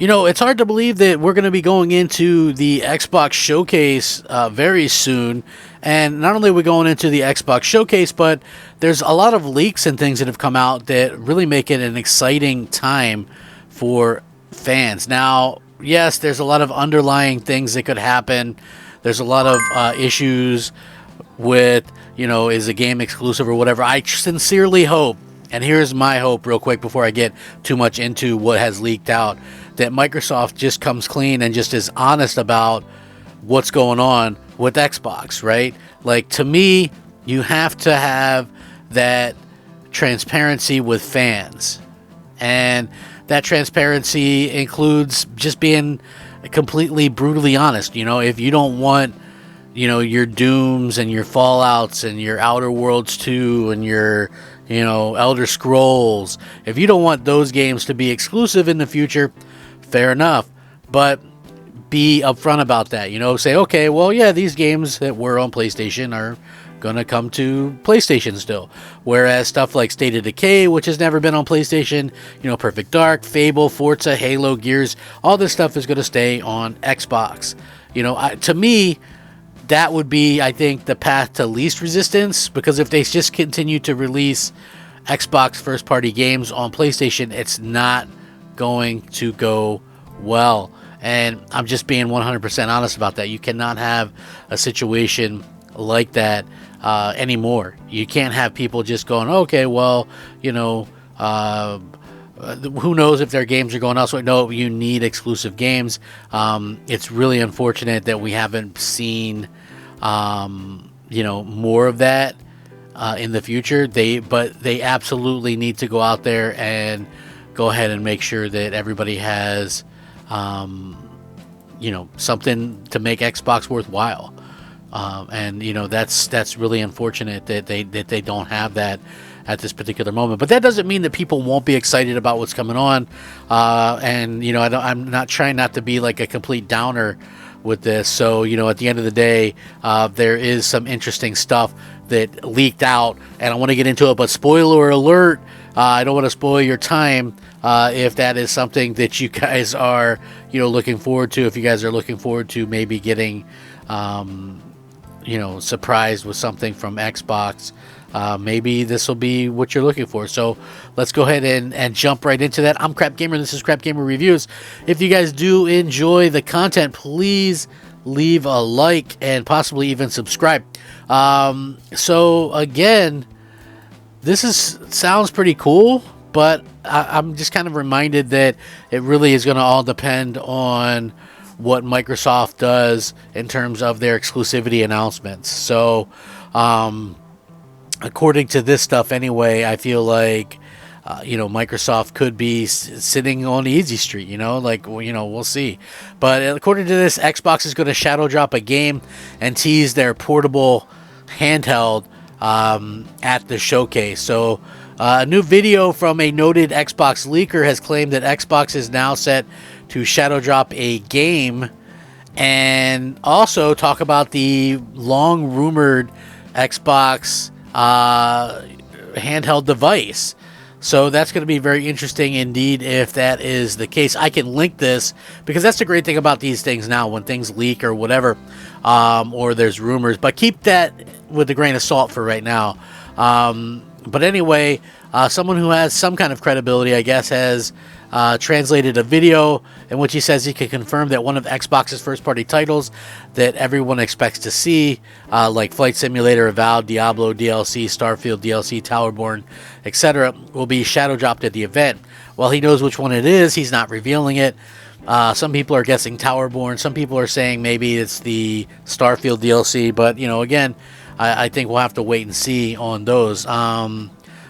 You know, it's hard to believe that we're going to be going into the Xbox Showcase very soon. And not only are we going into the Xbox Showcase, but there's a lot of leaks and things that have come out that really make it an exciting time for fans. Now, yes, there's a lot of underlying things that could happen. There's a lot of issues with, is a game exclusive or whatever. I sincerely hope, and here's my hope real quick before I get too much into what has leaked out, that Microsoft just comes clean and just is honest about what's going on with Xbox, right? Like, to me, you have to have that transparency with fans. And that transparency includes just being completely brutally honest. If you don't want, your Dooms and your Fallouts and your Outer Worlds 2 and your, Elder Scrolls, if you don't want those games to be exclusive in the future, fair enough. But be upfront about that. Say, okay, well, yeah, these games that were on PlayStation are going to come to PlayStation still. Whereas stuff like State of Decay, which has never been on PlayStation, Perfect Dark, Fable, Forza, Halo, Gears, all this stuff is going to stay on Xbox. To me, that would be, I think, the path to least resistance, because if they just continue to release Xbox first-party games on PlayStation, it's not going to go well. And I'm just being 100% honest about that. You cannot have a situation like that anymore. You can't have people just going, okay, well, who knows if their games are going elsewhere. No, you need exclusive games. It's really unfortunate that we haven't seen, more of that in the future. But they absolutely need to go out there and go ahead and make sure that everybody has, something to make Xbox worthwhile. And that's really unfortunate that they don't have that at this particular moment. But that doesn't mean that people won't be excited about what's coming on. I'm not trying not to be like a complete downer with this. So, at the end of the day, there is some interesting stuff that leaked out, and I want to get into it. But spoiler alert, I don't want to spoil your time if that is something that you guys are, looking forward to. If you guys are looking forward to maybe getting, surprised with something from Xbox, maybe this will be what you're looking for. So let's go ahead and jump right into that. I'm Crap Gamer. This is Crap Gamer Reviews. If you guys do enjoy the content, please leave a like and possibly even subscribe. So again, sounds pretty cool, but I'm just kind of reminded that it really is going to all depend on what Microsoft does in terms of their exclusivity announcements. So, according to this stuff anyway, I feel like, Microsoft could be sitting on easy street, we'll see. But according to this, Xbox is going to shadow drop a game and tease their portable handheld at the showcase. So, a new video from a noted Xbox leaker has claimed that Xbox is now set to shadow drop a game, and also talk about the long rumored Xbox handheld device. So that's going to be very interesting indeed if that is the case. I can link this because that's the great thing about these things now, when things leak or whatever, or there's rumors. But keep that with a grain of salt for right now. But anyway, someone who has some kind of credibility, I guess, has translated a video in which he says he can confirm that one of Xbox's first-party titles that everyone expects to see, like Flight Simulator, Avowed, Diablo DLC, Starfield DLC, Towerborn, etc., will be shadow dropped at the event. While he knows which one it is, he's not revealing it. Some people are guessing Towerborn. Some people are saying maybe it's the Starfield DLC. But, again, I think we'll have to wait and see on those.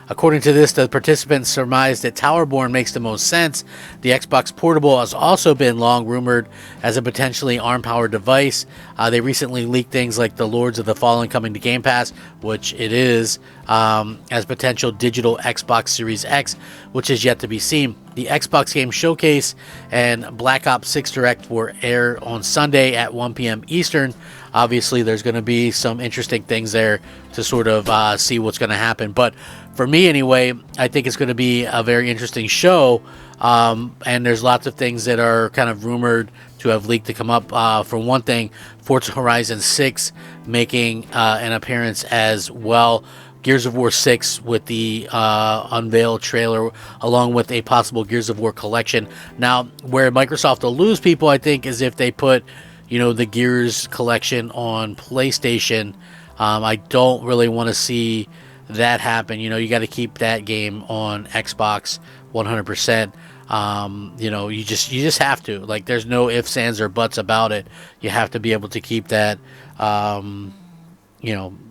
According to this, the participants surmised that Towerborn makes the most sense. The Xbox Portable has also been long rumored as a potentially ARM-powered device. They recently leaked things like the Lords of the Fallen coming to Game Pass, which it is, as potential digital Xbox Series X, which is yet to be seen. the Xbox Game Showcase and Black Ops 6 Direct will air on Sunday at 1 p.m. Eastern. Obviously, there's going to be some interesting things there to sort of see what's going to happen. But for me, anyway, I think it's going to be a very interesting show. And there's lots of things that are kind of rumored to have leaked to come up. For one thing, Forza Horizon 6 making an appearance as well. Gears of War 6 with the unveiled trailer, along with a possible Gears of War collection. Now, where Microsoft will lose people, I think, is if they put, the Gears collection on PlayStation. I don't really want to see that happen. You got to keep that game on Xbox 100%. You just have to. Like, there's no ifs, ands, or buts about it. You have to be able to keep that,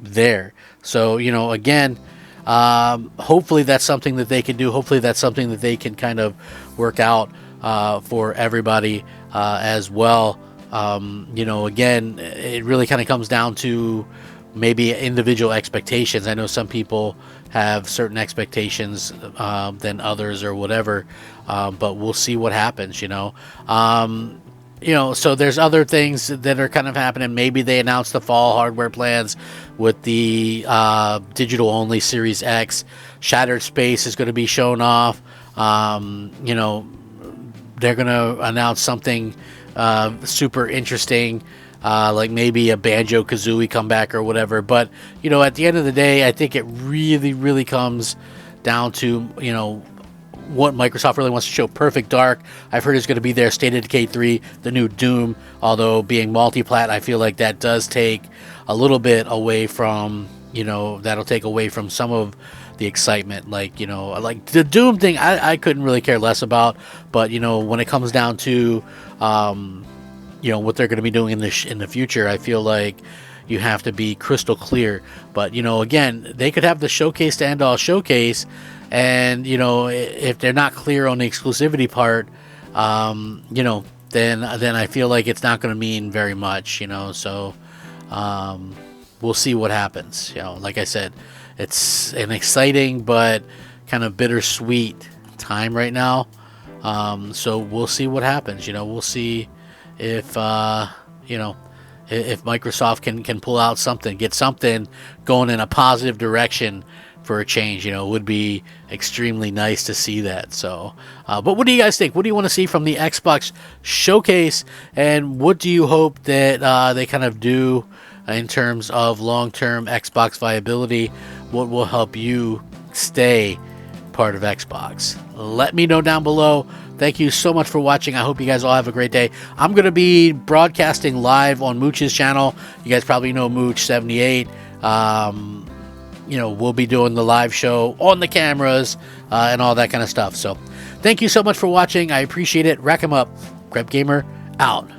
there. So, again, hopefully that's something that they can do. Hopefully that's something that they can kind of work out for everybody as well. Again, it really kind of comes down to maybe individual expectations. I know some people have certain expectations than others or whatever, but we'll see what happens, so there's other things that are kind of happening. Maybe they announce the fall hardware plans with the digital-only Series X. Shattered Space is going to be shown off. They're going to announce something super interesting, like maybe a Banjo-Kazooie comeback or whatever. But, at the end of the day, I think it really, really comes down to, what Microsoft really wants to show. Perfect Dark, I've heard is going to be there. State of Decay 3, the new Doom, although being multi-plat, I feel like that does take a little bit away from, that'll take away from some of the excitement. Like the Doom thing, I couldn't really care less about, but, when it comes down to, what they're going to be doing in the future, I feel like you have to be crystal clear. But, again, they could have the showcase to end all showcase, and, if they're not clear on the exclusivity part, then I feel like it's not going to mean very much, so we'll see what happens. Like I said, it's an exciting but kind of bittersweet time right now. So we'll see what happens. We'll see if if Microsoft can pull out something, get something going in a positive direction for a change. It would be extremely nice to see that. So, but what do you guys think? What do you want to see from the Xbox showcase, and what do you hope that they kind of do in terms of long-term Xbox viability? What will help you stay part of Xbox? Let me know down below. Thank you so much for watching. I hope you guys all have a great day. I'm going to be broadcasting live on Mooch's channel. You guys probably know Mooch78. We'll be doing the live show on the cameras and all that kind of stuff. So thank you so much for watching. I appreciate it. Rack 'em up. Crep Gamer out.